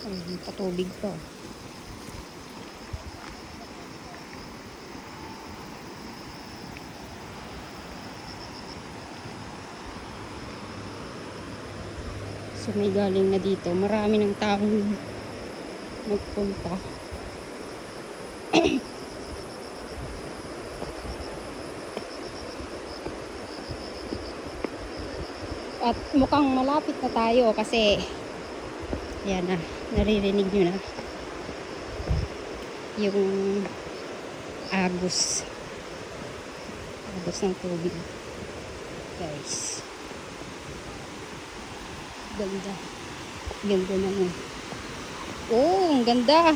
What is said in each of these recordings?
Ay, patubig pa. So may galing na dito. Marami ng taong nagpunta. At mukhang malapit na tayo kasi yan na, naririnig nyo na yung agos ng tubig, guys. Ganda naman. Oh, ang ganda.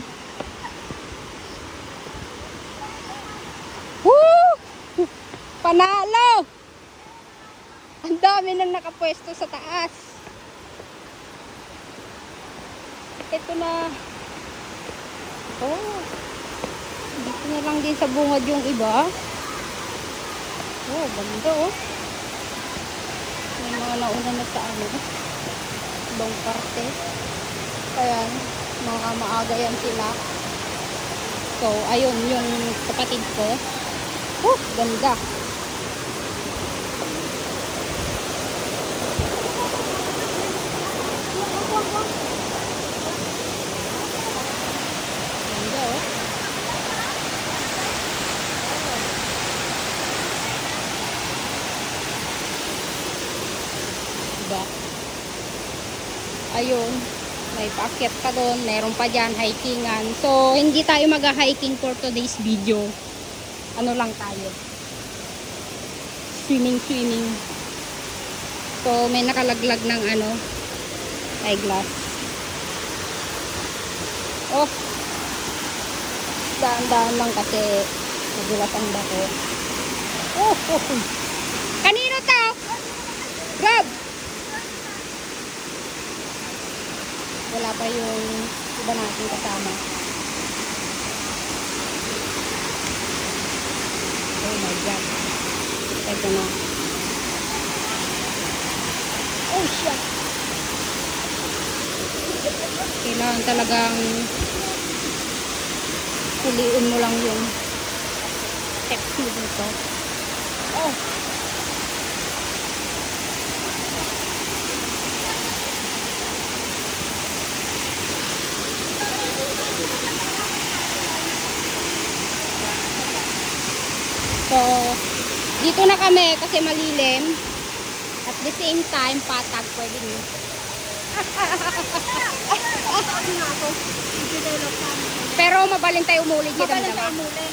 Woo! Panalo! Ang dami nang nakapwesto sa taas. Ito na. Oh, dito na lang din sa bungad yung iba. Oh, ganda oh. May mga nauna na sa ibang parte. Kaya mga maaga yan sila. So, ayun yung kapatid ko. Oh, ganda. Ganda oh. Diba? Ayun, may paakyat ka doon, meron pa dyan hikingan. So hindi tayo mag-hiking for today's video. Ano lang tayo, swimming. So may nakalaglag ng eyeglass. Oh, daan lang kasi nagulat ang dako. Oh. Kanino to? Rob! Wala pa yung iba natin kasama. Oh my God. Ito na. Oh shit. Kailangan talagang huliin mo lang yung text mo dito. Oh. So, dito na kami kasi malilim. At the same time, patag pwede nyo. Pero mabalin tayo umulit dito. Mabalin tayo umulit.